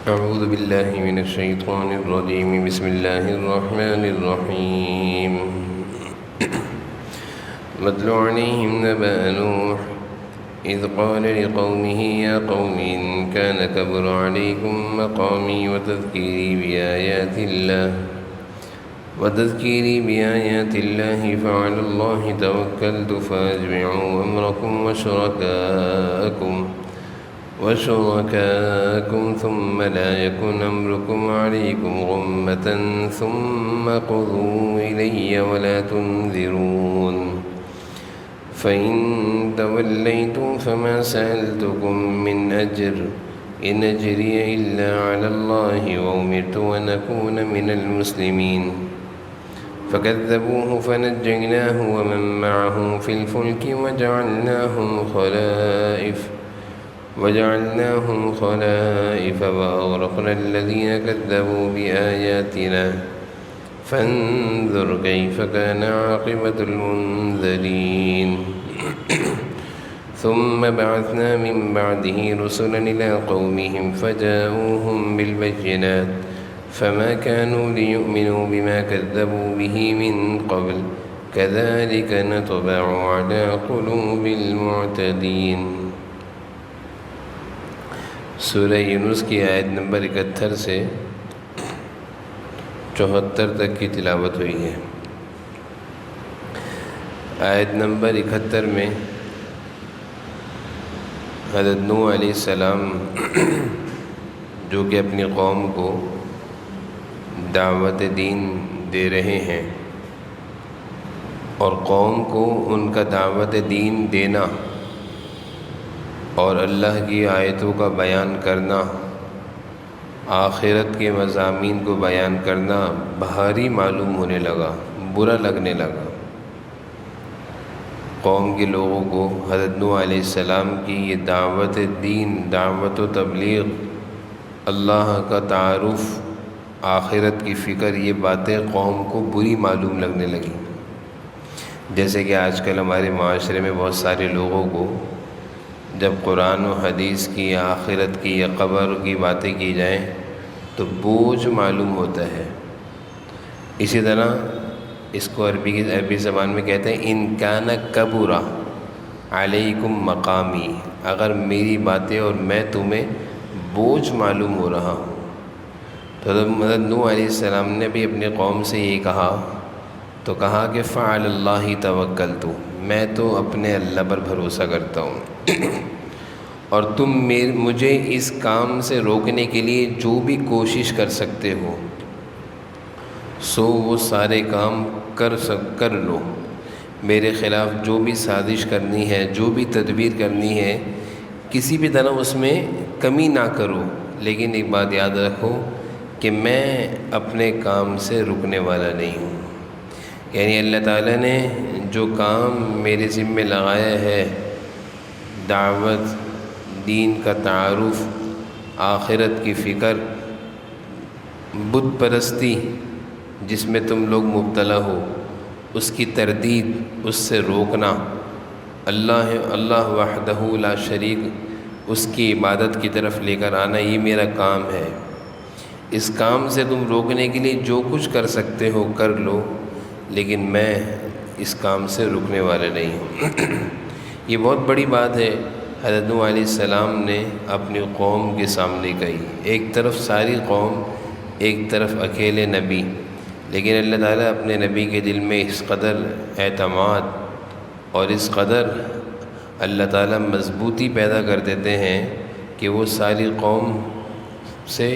أعوذ بالله من الشيطان الرجيم بسم الله الرحمن الرحيم واتل عليهم نبأ نوح إذ قال لقومه يا قوم إن كان كبر عليكم مقامي وتذكيري بآيات الله فعلى الله توكلت فأجمعوا أمركم وشركاءكم ثم لا يكن أمركم عليكم غمة ثم قضوا إلي ولا تنذرون فإن توليتم فما سألتكم من أجر إن أجري إلا على الله وأمرت أن أكون من المسلمين فكذبوه فنجيناه ومن معه في الفلك وجعلناهم خلائف وأغرقنا الذين كذبوا بآياتنا فانظر كيف كان عاقبة المنذرين ثم بعثنا من بعده رسلا إلى قومهم فجاءوهم بالبينات فما كانوا ليؤمنوا بما كذبوا به من قبل كذلك نطبع على قلوب المعتدين۔ سورہ یونس کی آیت نمبر 71 سے 74 تک کی تلاوت ہوئی ہے۔ آیت نمبر 71 میں حضرت نوح علیہ السلام جو کہ اپنی قوم کو دعوت دین دے رہے ہیں اور قوم کو ان کا دعوت دین دینا اور اللہ کی آیتوں کا بیان کرنا، آخرت کے مضامین کو بیان کرنا بھاری معلوم ہونے لگا، برا لگنے لگا۔ قوم کے لوگوں کو حضرت نوح علیہ السلام کی یہ دعوت دین، دعوت و تبلیغ، اللہ کا تعارف، آخرت کی فکر، یہ باتیں قوم کو بری معلوم لگنے لگیں۔ جیسے کہ آج کل ہمارے معاشرے میں بہت سارے لوگوں کو جب قرآن و حدیث کی یا آخرت کی یا قبر کی باتیں کی جائیں تو بوجھ معلوم ہوتا ہے۔ اسی طرح اس کو عربی زبان میں کہتے ہیں ان کان کبر علیکم مقامی، اگر میری باتیں اور میں تمہیں بوجھ معلوم ہو رہا ہوں۔ تو حضرت نوح علیہ السلام نے بھی اپنی قوم سے یہ کہا تو کہا کہ فعلی اللہ توکلت، میں تو اپنے اللہ پر بھروسہ کرتا ہوں اور تم مجھے اس کام سے روکنے کے لیے جو بھی کوشش کر سکتے ہو سو وہ سارے کام کر لو، میرے خلاف جو بھی سازش کرنی ہے، جو بھی تدبیر کرنی ہے، کسی بھی طرح اس میں کمی نہ کرو، لیکن ایک بات یاد رکھو کہ میں اپنے کام سے رکنے والا نہیں ہوں۔ یعنی اللہ تعالیٰ نے جو کام میرے ذمہ لگایا ہے، دعوت دین کا تعارف، آخرت کی فکر، بت پرستی جس میں تم لوگ مبتلا ہو اس کی تردید، اس سے روکنا، اللہ وحدہ لا شریک اس کی عبادت کی طرف لے کر آنا، یہ میرا کام ہے۔ اس کام سے تم روکنے کے لیے جو کچھ کر سکتے ہو کر لو، لیکن میں اس کام سے رکنے والا نہیں ہوں۔ یہ بہت بڑی بات ہے حضرت نوح علیہ السلام نے اپنی قوم کے سامنے کہی، ایک طرف ساری قوم، ایک طرف اکیلے نبی، لیکن اللہ تعالیٰ اپنے نبی کے دل میں اس قدر اعتماد اور اس قدر اللہ تعالیٰ مضبوطی پیدا کر دیتے ہیں کہ وہ ساری قوم سے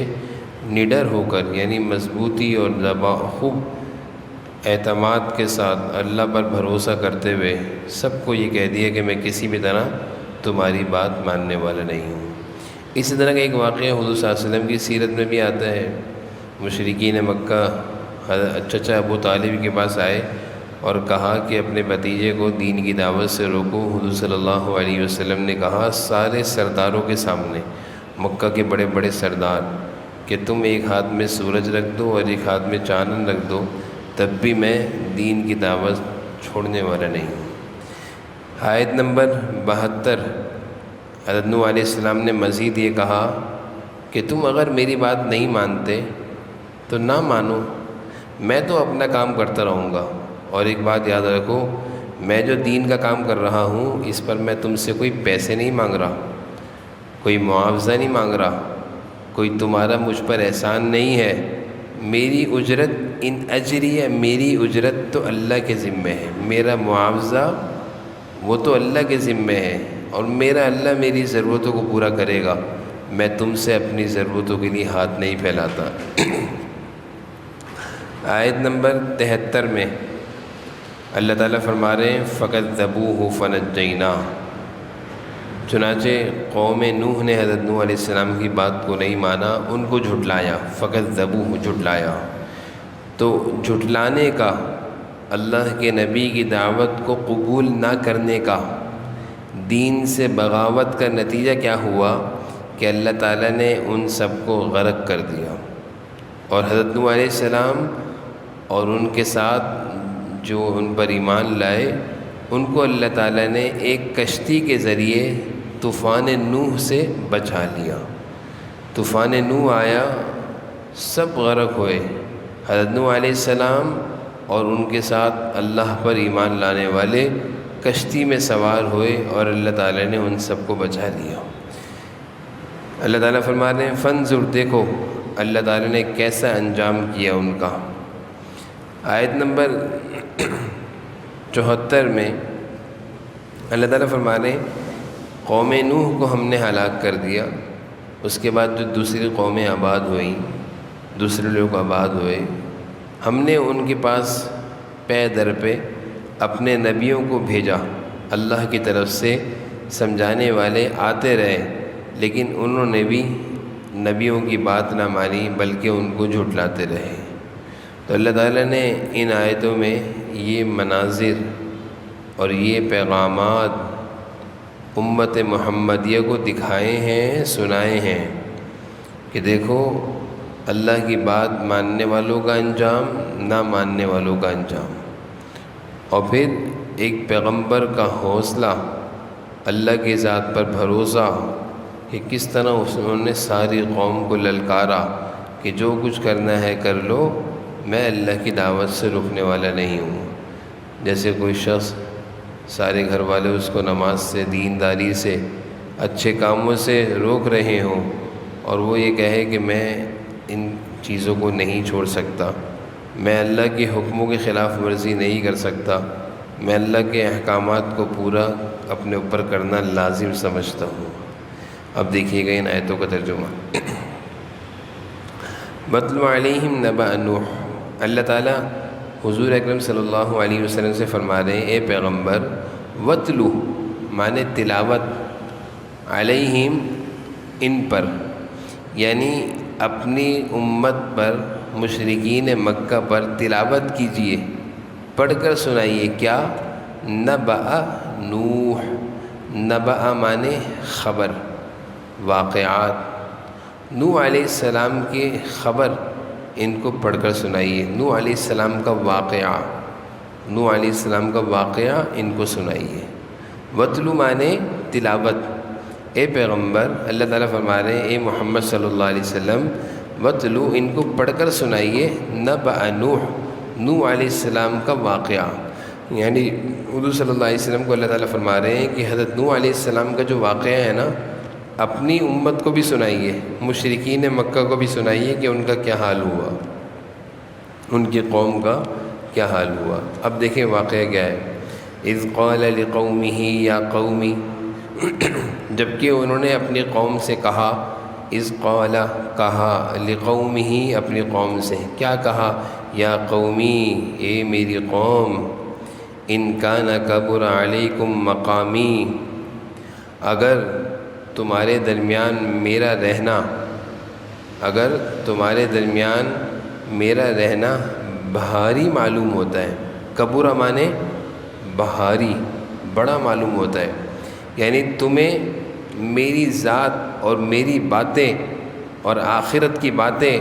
نڈر ہو کر، یعنی مضبوطی اور خوب اعتماد کے ساتھ اللہ پر بھروسہ کرتے ہوئے سب کو یہ کہہ دیا کہ میں کسی بھی طرح تمہاری بات ماننے والا نہیں ہوں۔ اسی طرح کا ایک واقعہ حضور صلی اللہ علیہ وسلم کی سیرت میں بھی آتا ہے۔ مشرکین مکہ چچا ابو طالب کے پاس آئے اور کہا کہ اپنے بھتیجے کو دین کی دعوت سے روکو۔ حضور صلی اللہ علیہ وسلم نے کہا سارے سرداروں کے سامنے، مکہ کے بڑے بڑے سردار، کہ تم ایک ہاتھ میں سورج رکھ دو اور ایک ہاتھ میں چاند رکھ دو، تب بھی میں دین کی دعوت چھوڑنے والا نہیں ہوں۔ آیت نمبر 72 حضرت نوح علیہ السلام نے مزید یہ کہا کہ تم اگر میری بات نہیں مانتے تو نہ مانو، میں تو اپنا کام کرتا رہوں گا، اور ایک بات یاد رکھو، میں جو دین کا کام کر رہا ہوں اس پر میں تم سے کوئی پیسے نہیں مانگ رہا، کوئی معاوضہ نہیں مانگ رہا، کوئی تمہارا مجھ پر احسان نہیں ہے، میری اجرت ان اجریہ، میری اجرت تو اللہ کے ذمے ہے، میرا معاوضہ وہ تو اللہ کے ذمے ہے، اور میرا اللہ میری ضرورتوں کو پورا کرے گا، میں تم سے اپنی ضرورتوں کے لیے ہاتھ نہیں پھیلاتا۔ آیت نمبر 73 میں اللہ تعالیٰ فرما رہے ہیں فَكَذَّبُوهُ فَنَجَّيْنَاهُ، چنانچہ قوم نوح نے حضرت نوح علیہ السلام کی بات کو نہیں مانا، ان کو جھٹلایا، فَكَذَّبُوهُ جھٹلایا۔ تو جھٹلانے کا، اللہ کے نبی کی دعوت کو قبول نہ کرنے کا، دین سے بغاوت کا نتیجہ کیا ہوا کہ اللہ تعالیٰ نے ان سب کو غرق کر دیا، اور حضرت نوح علیہ السلام اور ان کے ساتھ جو ان پر ایمان لائے ان کو اللہ تعالیٰ نے ایک کشتی کے ذریعے طوفان نوح سے بچا لیا۔ طوفان نوح آیا، سب غرق ہوئے، حضرت نوح علیہ السلام اور ان کے ساتھ اللہ پر ایمان لانے والے کشتی میں سوار ہوئے، اور اللہ تعالیٰ نے ان سب کو بچا لیا۔ اللہ تعالیٰ فرما رہے ہیں فانظر، دیکھو اللہ تعالیٰ نے کیسا انجام کیا ان کا۔ آیت نمبر 74 میں اللہ تعالیٰ فرما رہے ہیں قوم نوح کو ہم نے ہلاک کر دیا، اس کے بعد جو دوسری قومیں آباد ہوئیں، دوسرے لوگ آباد ہوئے، ہم نے ان کے پاس پے در پہ اپنے نبیوں کو بھیجا، اللہ کی طرف سے سمجھانے والے آتے رہے، لیکن انہوں نے بھی نبیوں کی بات نہ مانی بلکہ ان کو جھٹلاتے رہے۔ تو اللہ تعالیٰ نے ان آیتوں میں یہ مناظر اور یہ پیغامات امت محمدیہ کو دکھائے ہیں، سنائے ہیں کہ دیکھو اللہ کی بات ماننے والوں کا انجام، نہ ماننے والوں کا انجام، اور پھر ایک پیغمبر کا حوصلہ، اللہ کی ذات پر بھروسہ کہ کس طرح انہوں نے ساری قوم کو للکارا کہ جو کچھ کرنا ہے کر لو، میں اللہ کی دعوت سے رکنے والا نہیں ہوں۔ جیسے کوئی شخص سارے گھر والے اس کو نماز سے، دینداری سے، اچھے کاموں سے روک رہے ہوں، اور وہ یہ کہے کہ میں ان چیزوں کو نہیں چھوڑ سکتا، میں اللہ کے حکموں کے خلاف ورزی نہیں کر سکتا، میں اللہ کے احکامات کو پورا اپنے اوپر کرنا لازم سمجھتا ہوں۔ اب دیکھیے گا ان آیتوں کا ترجمہ۔ وَاتْلُ عَلَيْهِمْ نَبَأَ نُوحٍ، اللہ تعالیٰ حضور اکرم صلی اللہ علیہ وسلم سے فرما رہے ہیں اے پیغمبر، وَاتْلُ معنی تلاوت، علیہم ان پر، یعنی اپنی امت پر، مشرکین مکہ پر تلاوت کیجئے، پڑھ کر سنائیے کیا؟ نبأ نوح، نبأ معنی خبر، واقعات، نوح علیہ السلام کی خبر ان کو پڑھ کر سنائیے، نوح علیہ السلام کا واقعہ، نوح علیہ السلام کا واقعہ ان کو سنائیے۔ وَاتْلُ معنی تلاوت، اے پیغمبر اللہ تعالیٰ فرما رہے ہیں اے محمد صلی اللہ علیہ وسلم، وَاتْلُ ان کو پڑھ کر سنائیے، نبأ نوح، نوح علیہ السلام کا واقعہ، یعنی حضور صلی اللہ علیہ وسلم کو اللہ تعالیٰ فرما رہے ہیں کہ حضرت نوح علیہ السلام کا جو واقعہ ہے نا، اپنی امت کو بھی سنائیے، مشرکین مکہ کو بھی سنائیے کہ ان کا کیا حال ہوا، ان کی قوم کا کیا حال ہوا۔ اب دیکھیں واقعہ کیا ہے۔ اذ قال لقومہ یا قومی، جبکہ انہوں نے اپنی قوم سے کہا، اذ قال کہا، لقومہ اپنی قوم سے کیا کہا؟ یا قومی اے میری قوم، ان کان کبر علیکم مقامی، اگر تمہارے درمیان میرا رہنا، اگر تمہارے درمیان میرا رہنا بھاری معلوم ہوتا ہے، کبر مانے بھاری، بڑا معلوم ہوتا ہے، یعنی تمہیں میری ذات اور میری باتیں اور آخرت کی باتیں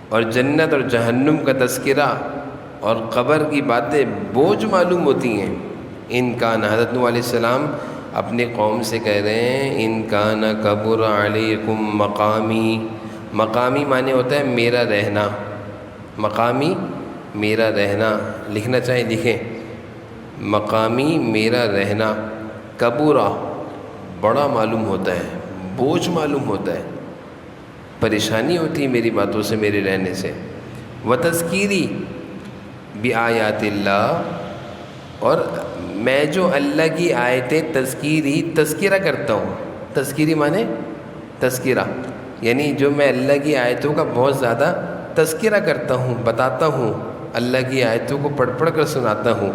اور جنت اور جہنم کا تذکرہ اور قبر کی باتیں بوجھ معلوم ہوتی ہیں۔ ان کا حضرت نوح علیہ السلام اپنی قوم سے کہہ رہے ہیں ان کان کبر علیکم مقامی، مقامی معنی ہوتا ہے میرا رہنا، مقامی میرا رہنا، لکھنا چاہیں لکھیں، مقامی میرا رہنا، کبرا بڑا معلوم ہوتا ہے، بوجھ معلوم ہوتا ہے، پریشانی ہوتی ہے میری باتوں سے، میرے رہنے سے، وتذکیری بآیات اللہ، اور میں جو اللہ کی آیتیں تذکیری تذکرہ کرتا ہوں، تذکیری معنی تذکرہ، یعنی جو میں اللہ کی آیتوں کا بہت زیادہ تذکرہ کرتا ہوں، بتاتا ہوں، اللہ کی آیتوں کو پڑھ پڑھ کر سناتا ہوں،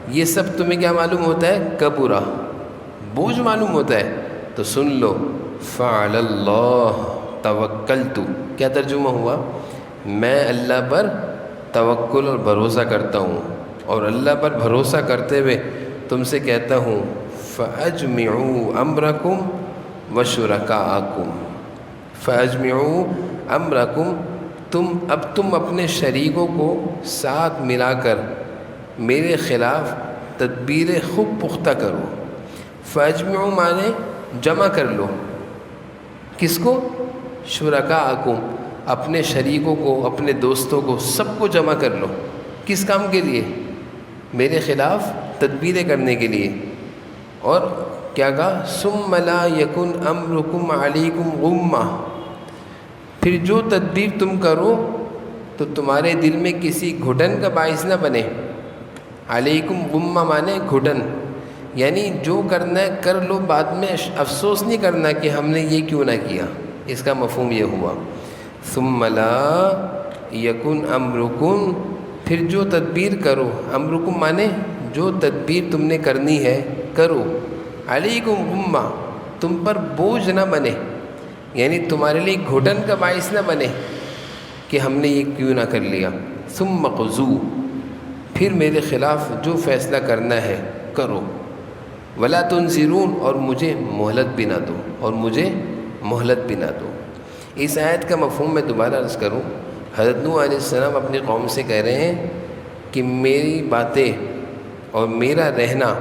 یہ سب تمہیں کیا معلوم ہوتا ہے؟ کبرا بوجھ معلوم ہوتا ہے، تو سن لو، فعلی اللہ توکلت، کیا ترجمہ ہوا؟ میں اللہ پر توکل اور بھروسہ کرتا ہوں، اور اللہ پر بھروسہ کرتے ہوئے تم سے کہتا ہوں فَأَجْمِعُوا أَمْرَكُمْ وَشُرَكَاءَكُمْ، فَأَجْمِعُوا أَمْرَكُمْ، تم اپنے شریکوں کو ساتھ ملا کر میرے خلاف تدبیر خوب پختہ کرو، فَأَجْمِعُوا معنی جمع کر لو، کس کو؟ شرکاءکم، اپنے شریکوں کو، اپنے دوستوں کو، سب کو جمع کر لو، کس کام کے لیے؟ میرے خلاف تدبیریں کرنے کے لیے، اور کیا کہا؟ ثم لا یکن امرکم علیکم غمہ، پھر جو تدبیر تم کرو تو تمہارے دل میں کسی گھٹن کا باعث نہ بنے، علیکم غمہ مانے گھٹن، یعنی جو کرنا ہے کر لو، بعد میں افسوس نہیں کرنا کہ ہم نے یہ کیوں نہ کیا، اس کا مفہوم یہ ہوا، ثم لا یکن امرکم، پھر جو تدبیر کرو، امرکم مانے جو تدبیر تم نے کرنی ہے کرو، علیکم غمہ، تم پر بوجھ نہ بنے، یعنی تمہارے لیے گھٹن کا باعث نہ بنے کہ ہم نے یہ کیوں نہ کر لیا، ثم قضوا، پھر میرے خلاف جو فیصلہ کرنا ہے کرو، ولا تنظرون، اور مجھے مہلت بھی نہ دو، اور مجھے مہلت بھی نہ دو۔ اس آیت کا مفہوم میں دوبارہ عرض کروں، حضرت نوح علیہ السلام اپنی قوم سے کہہ رہے ہیں کہ میری باتیں اور میرا رہنا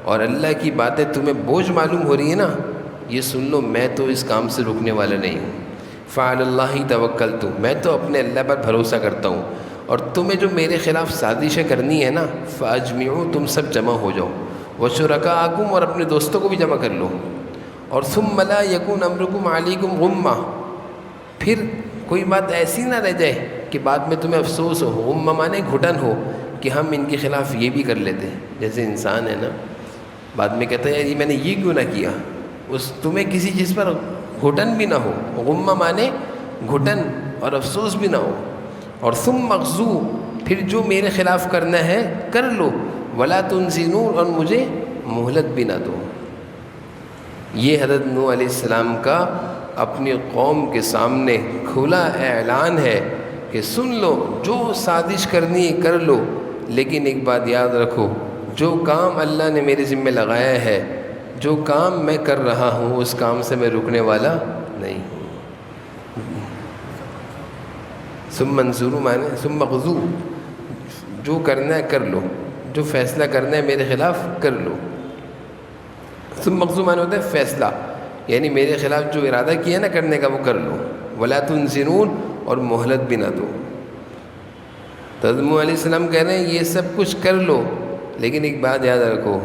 اور اللہ کی باتیں تمہیں بوجھ معلوم ہو رہی ہیں نا، یہ سن لو، میں تو اس کام سے رکنے والا نہیں ہوں، فعلی اللہ توکلت، میں تو اپنے اللہ پر بھروسہ کرتا ہوں، اور تمہیں جو میرے خلاف سازشیں کرنی ہے نا، فاجمعوا، تم سب جمع ہو جاؤ، وشرکاءکم، اور اپنے دوستوں کو بھی جمع کر لو، اور ثم لا یکن امرکم علیکم غمہ، پھر کوئی بات ایسی نہ رہ جائے کہ بعد میں تمہیں افسوس ہو، غمہ مانے گھٹن ہو کہ ہم ان کے خلاف یہ بھی کر لیتے ہیں، جیسے انسان ہے نا، بعد میں کہتا ہے یار میں نے یہ کیوں نہ کیا، اس تمہیں کسی چیز پر گھٹن بھی نہ ہو، غمہ مانے گھٹن اور افسوس بھی نہ ہو، اور ثم اغزو، پھر جو میرے خلاف کرنا ہے کر لو، ولا تنظرون، اور مجھے مہلت بھی نہ دو۔ یہ حضرت نوح علیہ السلام کا اپنی قوم کے سامنے کھلا اعلان ہے کہ سن لو، جو سازش کرنی ہے کر لو، لیکن ایک بات یاد رکھو، جو کام اللہ نے میرے ذمہ لگایا ہے، جو کام میں کر رہا ہوں، اس کام سے میں رکنے والا نہیں ہوں۔ ثم انظروا مانے ثم اغزوا، جو کرنا ہے کر لو، جو فیصلہ کرنا ہے میرے خلاف کر لو، ثم اغزوا مانے ہوتا ہے فیصلہ، یعنی میرے خلاف جو ارادہ کیا نا کرنے کا وہ کر لو، ولا تنظرون، اور مہلت بھی نہ دو۔ تو حضرت نوح علیہ السلام کہہ رہے ہیں یہ سب کچھ کر لو، لیکن ایک بات یاد رکھو،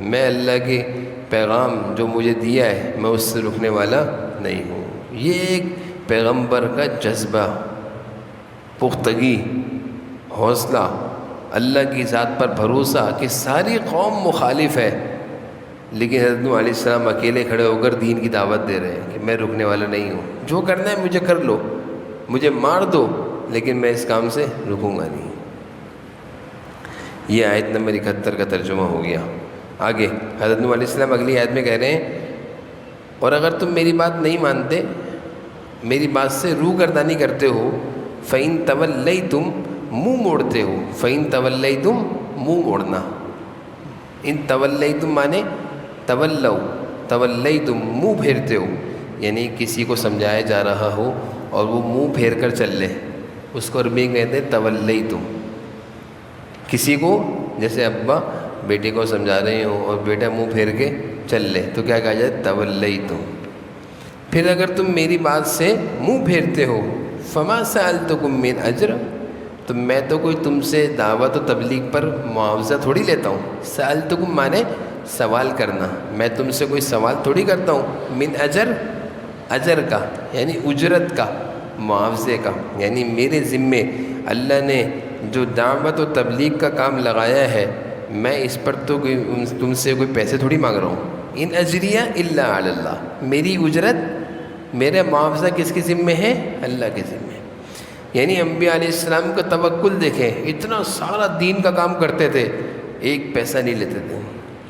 میں اللہ کے پیغام جو مجھے دیا ہے میں اس سے رکنے والا نہیں ہوں۔ یہ ایک پیغمبر کا جذبہ، پختگی، حوصلہ، اللہ کی ذات پر بھروسہ کہ ساری قوم مخالف ہے، لیکن حضرت نوح علیہ السلام اکیلے کھڑے ہو کر دین کی دعوت دے رہے ہیں کہ میں رکنے والا نہیں ہوں، جو کرنا ہے مجھے کر لو، مجھے مار دو، لیکن میں اس کام سے رکوں گا نہیں۔ یہ آیت نمبر 71 کا ترجمہ ہو گیا۔ آگے حضرت نوح علیہ السلام اگلی آیت میں کہہ رہے ہیں اور اگر تم میری بات نہیں مانتے، میری بات سے روگردانی کرتے ہو، فَإِن تَوَلَّيْتُمْ، منہ موڑتے ہو، فَإِن تَوَلَّيْتُمْ، منہ موڑنا، ان تولیتم مانے تولو، تولیتم منہ پھیرتے ہو، یعنی کسی کو سمجھایا جا رہا ہو اور وہ منہ پھیر کر چل لے، اس کو عربی میں کہتے ہیں تولیتم۔ کسی کو جیسے ابا بیٹے کو سمجھا رہے ہوں اور بیٹا منہ پھیر کے چل لے تو کیا کہا جائے؟ تولیتم۔ پھر اگر تم میری بات سے منہ پھیرتے ہو، فما سألتکم من اجر، تو میں تو کوئی تم سے دعوت و تبلیغ پر معاوضہ تھوڑی لیتا ہوں۔ سألتکم مانے سوال کرنا، میں تم سے کوئی سوال تھوڑی کرتا ہوں۔ من اجر، اجر کا یعنی اجرت کا، معاوضے کا، یعنی میرے ذمے اللہ نے جو دعوت و تبلیغ کا کام لگایا ہے، میں اس پر تو تم سے کوئی پیسے تھوڑی مانگ رہا ہوں۔ ان اجریہ الا علی اللہ، میری اجرت، میرا معاوضہ کس کے ذمے ہے؟ اللہ کے ذمے۔ یعنی انبیاء علیہ السلام کا توکل دیکھیں، اتنا سارا دین کا کام کرتے تھے، ایک پیسہ نہیں لیتے تھے۔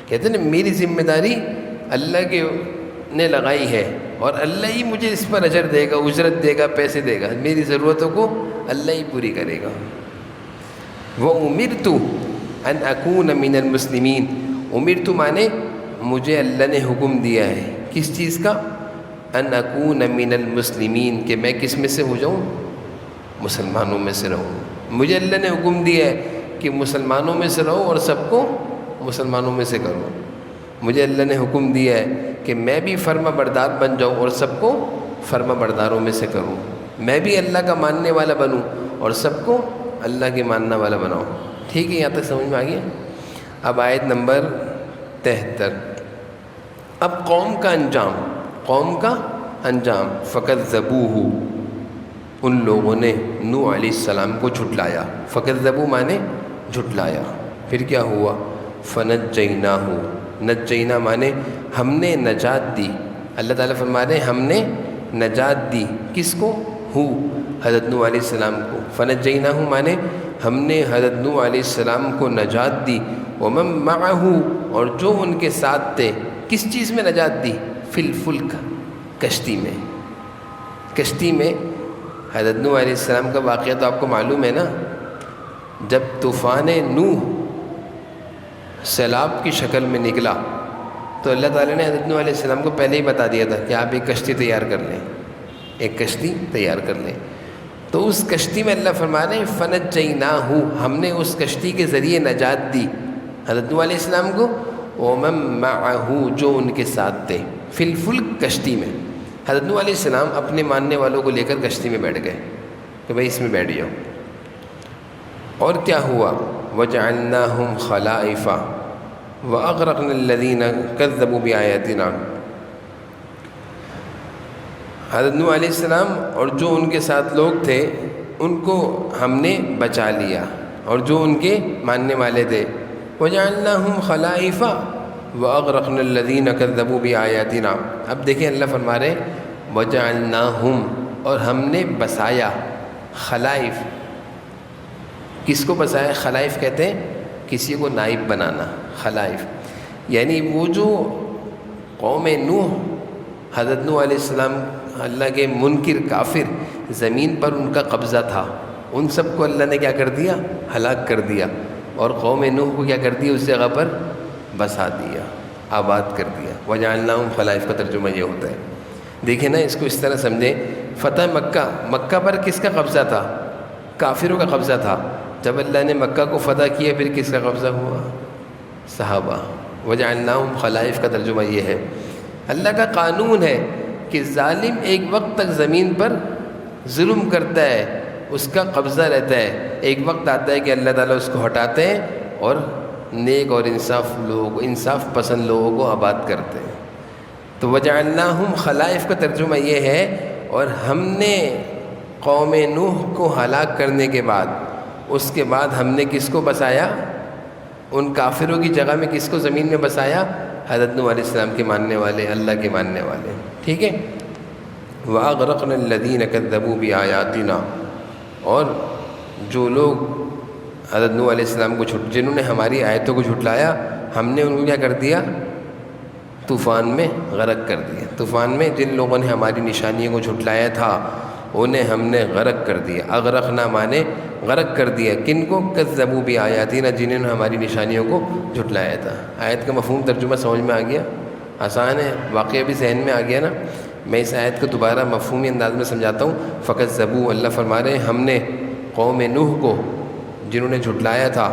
کہتے ہیں نا میری ذمہ داری اللہ کے نے لگائی ہے اور اللہ ہی مجھے اس پر اجر دے گا، اجرت دے گا، پیسے دے گا، میری ضرورتوں کو اللہ ہی پوری کرے گا۔ وَأُمِرْتُ أَنْ أَكُونَ مِنَ الْمُسْلِمِينَ، امرت مانے مجھے اللہ نے حکم دیا ہے، کس چیز کا؟ أَنْ أَكُونَ مِنَ الْمُسْلِمِينَ، کہ میں کس میں سے ہو جاؤں؟ مسلمانوں میں سے رہوں۔ مجھے اللہ نے حکم دیا ہے کہ مسلمانوں میں سے رہو اور سب کو مسلمانوں میں سے کرو۔ مجھے اللہ نے حکم دیا ہے کہ میں بھی فرما بردار بن جاؤں اور سب کو فرما برداروں میں سے کروں، میں بھی اللہ کا ماننے والا بنوں اور سب کو اللہ کے ماننے والا بناؤں۔ ٹھیک ہے، یہاں تک سمجھ میں آ گیا؟ اب آیت نمبر 73۔ اب قوم کا انجام، قوم کا انجام، فَكَذَّبُوهُ، ان لوگوں نے نوح علیہ السلام کو جھٹلایا۔ فَكَذَّبُوا مانے جھٹلایا۔ پھر کیا ہوا؟ فَنَجَّيْنَاهُ، نجینا مانے ہم نے نجات دی۔ اللہ تعالیٰ فرما رہے ہیں ہم نے نجات دی، کس کو؟ ہو، حضرت نوح علیہ السلام کو۔ فَنَجَّيْنَاهُ مانے ہم نے حضرت نوح علیہ السلام کو نجات دی، وَمَن مَّعَهُ، اور جو ان کے ساتھ تھے۔ کس چیز میں نجات دی؟ فی الفلک، کشتی میں۔ کشتی میں حضرت نوح علیہ السلام کا واقعہ تو آپ کو معلوم ہے نا، جب طوفان نوح سیلاب کی شکل میں نکلا تو اللہ تعالیٰ نے حضرت نوح علیہ السلام کو پہلے ہی بتا دیا تھا کہ آپ ایک کشتی تیار کر لیں، ایک کشتی تیار کر لیں۔ تو اس کشتی میں اللہ فرما رہے ہیں فَنَجَّيْنَاهُ، ہم نے اس کشتی کے ذریعے نجات دی حضرت نوح علیہ السلام کو، وَمَن مَّعَهُ، جو ان کے ساتھ تھے، فی الفلک، کشتی میں۔ حضرت نوح علیہ السلام اپنے ماننے والوں کو لے کر کشتی میں بیٹھ گئے کہ بھائی اس میں بیٹھ جاؤ۔ اور کیا ہوا؟ وَجَعَلْنَاهُمْ خَلَائِفَ وَأَغْرَقْنَا الَّذِينَ كَذَّبُوا بِآيَاتِنَا، حضرت نوح علیہ السلام اور جو ان کے ساتھ لوگ تھے ان کو ہم نے بچا لیا، اور جو ان کے ماننے والے تھے۔ وَجَعَلْنَاهُمْ خَلَائِفَ وَأَغْرَقْنَا الَّذِينَ كَذَّبُوا بِآيَاتِنَا۔ اب دیکھیں اللہ فرما رہے وَجَعَلْنَاهُمْ، اور ہم نے بسایا، خلائف، کس کو بسایا؟ خلائف کہتے ہیں کسی کو نائب بنانا، خلائف یعنی وہ جو قوم نوح، حضرت نوح علیہ السلام اللہ کے منکر کافر، زمین پر ان کا قبضہ تھا، ان سب کو اللہ نے کیا کر دیا؟ ہلاک کر دیا، اور قوم نوح کو کیا کر دیا؟ اس جگہ پر بسا دیا، آباد کر دیا۔ وَجَعَلْنَاهُمْ خَلَائِفَ کا ترجمہ یہ ہوتا ہے۔ دیکھیں نا، اس کو اس طرح سمجھیں، فتح مکہ، مکہ پر کس کا قبضہ تھا؟ کافروں کا قبضہ تھا۔ جب اللہ نے مکہ کو فتح کیا پھر کس کا قبضہ ہوا؟ صحابہ۔ وَجَعَلْنَاهُمْ خَلَائِفَ کا ترجمہ یہ ہے۔ اللہ کا قانون ہے کہ ظالم ایک وقت تک زمین پر ظلم کرتا ہے، اس کا قبضہ رہتا ہے، ایک وقت آتا ہے کہ اللہ تعالیٰ اس کو ہٹاتے ہیں اور نیک اور انصاف پسند لوگوں کو آباد کرتے ہیں۔ تو وَجَعَلْنَاهُمْ خَلَائِفَ کا ترجمہ یہ ہے، اور ہم نے قوم نوح کو ہلاک کرنے کے بعد، اس کے بعد ہم نے کس کو بسایا؟ ان کافروں کی جگہ میں کس کو زمین میں بسایا؟ حضرت نوح علیہ السلام کے ماننے والے، اللہ کے ماننے والے۔ ٹھیک ہے، وَأَغْرَقْنَا الَّذِينَ كَذَّبُوا بِآيَاتِنَا، اور جو لوگ حضرت نوح علیہ السلام کو جنہوں نے ہماری آیتوں کو جھٹلایا، ہم نے ان کو کیا کر دیا؟ طوفان میں غرق کر دیا۔ طوفان میں جن لوگوں نے ہماری نشانیوں کو جھٹلایا تھا انہیں ہم نے غرق کر دیا۔ اغرقنا مانے غرق کر دیا، کن کو؟ کذبوا بآیاتنا، جنہوں نے ہماری نشانیوں کو جھٹلایا تھا۔ آیت کا مفہوم ترجمہ سمجھ میں آ گیا؟ آسان ہے، واقعہ بھی ذہن میں آ گیا نا۔ میں اس آیت کو دوبارہ مفہومی انداز میں سمجھاتا ہوں۔ فکذبوا، اللہ فرما رہے ہیں ہم نے قوم نوح کو، جنہوں نے جھٹلایا تھا،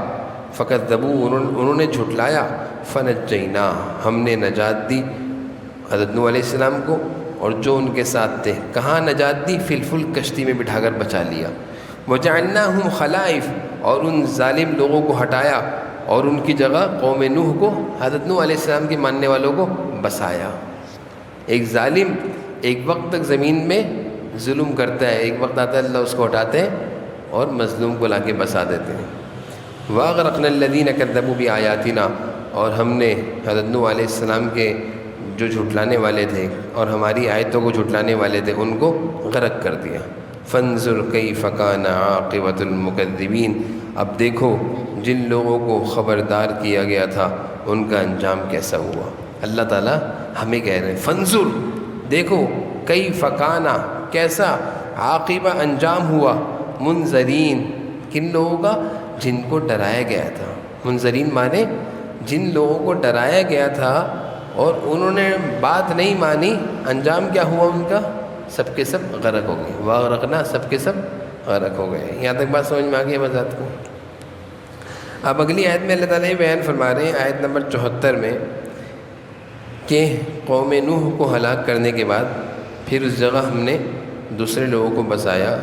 فکذبوا انہوں نے جھٹلایا، فنجینا ہم نے نجات دی حضرت نوح علیہ السلام کو اور جو ان کے ساتھ تھے۔ کہاں نجات دی؟ فی الفلک، کشتی میں بٹھا کر بچا لیا۔ وجعلناہم خلائف اور ان ظالم لوگوں کو ہٹایا اور ان کی جگہ قوم نوح کو، حضرت نوح علیہ السلام کے ماننے والوں کو بسایا۔ ایک ظالم ایک وقت تک زمین میں ظلم کرتا ہے، ایک وقت آتا ہے اللہ اس کو ہٹاتے ہیں اور مظلوم کو لا کے بسا دیتے ہیں۔ وَأَغْرَقْنَا الَّذِينَ كَذَّبُوا بِآيَاتِنَا اور ہم نے حضرت نوح علیہ السلام کے جو جھٹلانے والے تھے اور ہماری آیتوں کو جھٹلانے والے تھے ان کو غرق کر دیا۔ فانظر کیف کان عاقبۃ المکذبین، اب دیکھو جن لوگوں کو خبردار کیا گیا تھا ان کا انجام کیسا ہوا۔ اللہ تعالیٰ ہمیں کہہ رہے ہیں فانظر، دیکھو کیف کان، کیسا، عاقبہ انجام ہوا، منذرین کن لوگوں کا؟ جن کو ڈرایا گیا تھا۔ منذرین مانے جن لوگوں کو ڈرایا گیا تھا اور انہوں نے بات نہیں مانی، انجام کیا ہوا ان کا؟ سب کے سب غرق ہو گئے۔ واغرقنا، سب کے سب غرق ہو گئے۔ یہاں تک بات سمجھ میں آ گئی ہے وضاحت کو؟ اب اگلی آیت میں اللہ تعالیٰ یہ بیان فرما رہے ہیں آیت نمبر 74 میں کہ قوم نوح کو ہلاک کرنے کے بعد پھر اس جگہ ہم نے دوسرے لوگوں کو بسایا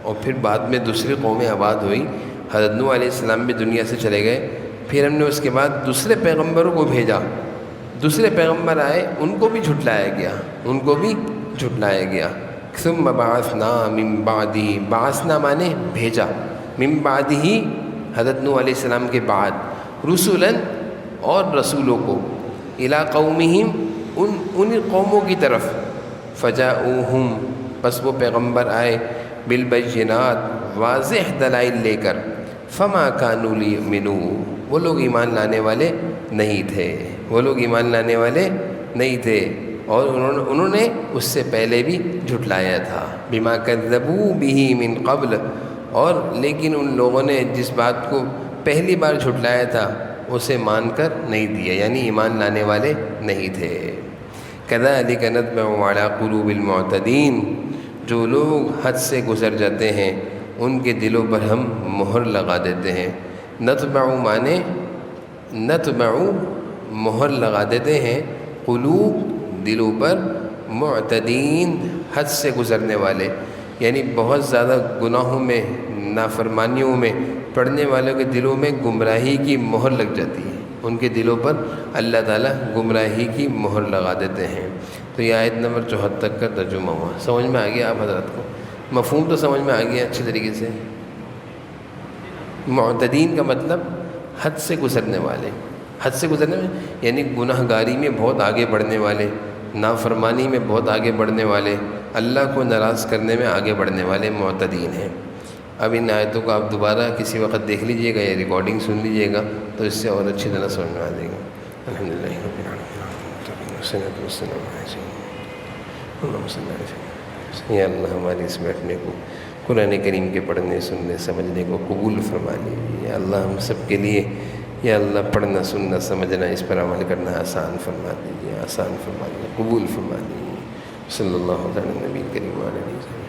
اور پھر بعد میں دوسری قومیں آباد ہوئی۔ حضرت نوح علیہ السلام بھی دنیا سے چلے گئے، پھر ہم نے اس کے بعد دوسرے پیغمبروں کو بھیجا، دوسرے پیغمبر آئے، ان کو بھی جھٹلایا گیا، ان کو بھی جھٹلایا گیا۔ ثم بعثنا من بعدہ، بعثنا مانے بھیجا، من بعدہ حضرت نوح علیہ السلام کے بعد، رسولاً اور رسولوں کو، الی قومہم ان قوموں کی طرف، فجاؤہم بس وہ پیغمبر آئے، بالبینات واضح دلائل لے کر، فما کانوا لیؤمنوا وہ لوگ ایمان لانے والے نہیں تھے، وہ لوگ ایمان لانے والے نہیں تھے اور انہوں نے اس سے پہلے بھی جھٹلایا تھا۔ بما کذبوا بہ من قبل، اور لیکن ان لوگوں نے جس بات کو پہلی بار جھٹلایا تھا اسے مان کر نہیں دیا، یعنی ایمان لانے والے نہیں تھے۔ کذالک نطبع علی قلوب المعتدین، جو لوگ حد سے گزر جاتے ہیں ان کے دلوں پر ہم مہر لگا دیتے ہیں۔ نطبع مانے نطبع مہر لگا دیتے ہیں، قلوب دلوں پر، معتدین حد سے گزرنے والے، یعنی بہت زیادہ گناہوں میں، نافرمانیوں میں پڑنے والوں کے دلوں میں گمراہی کی مہر لگ جاتی ہے، ان کے دلوں پر اللہ تعالیٰ گمراہی کی مہر لگا دیتے ہیں۔ تو یہ آیت نمبر 74 کا ترجمہ ہوا۔ سمجھ میں آ گیا آپ حضرات کو؟ مفہوم تو سمجھ میں آ گیا اچھی طریقے سے؟ معتدین کا مطلب حد سے گزرنے والے، حد سے گزرنے میں یعنی گناہ گاری میں بہت آگے بڑھنے والے، نافرمانی میں بہت آگے بڑھنے والے، اللہ کو ناراض کرنے میں آگے بڑھنے والے معتدین ہیں۔ اب ان آیتوں کو آپ دوبارہ کسی وقت دیکھ لیجئے گا یا ریکارڈنگ سن لیجئے گا تو اس سے اور اچھی طرح سمجھ میں آ جائے گا۔ الحمدللہ رب العالمین والصلاۃ والسلام علی سیدنا محمد۔ یا اللہ ہماری اس بیٹھنے کو قرآن کریم کے پڑھنے، سننے، سمجھنے کو قبول فرما لیجیے۔ یا اللہ ہم سب کے لیے، یا اللہ پڑھنا، سننا، سمجھنا، اس پر عمل کرنا آسان فرما دیجیے، آسان فرما دیجیے، قبول فرما دیجیے۔ صلی اللہ علیہ نبی کریم علیہ وسلم۔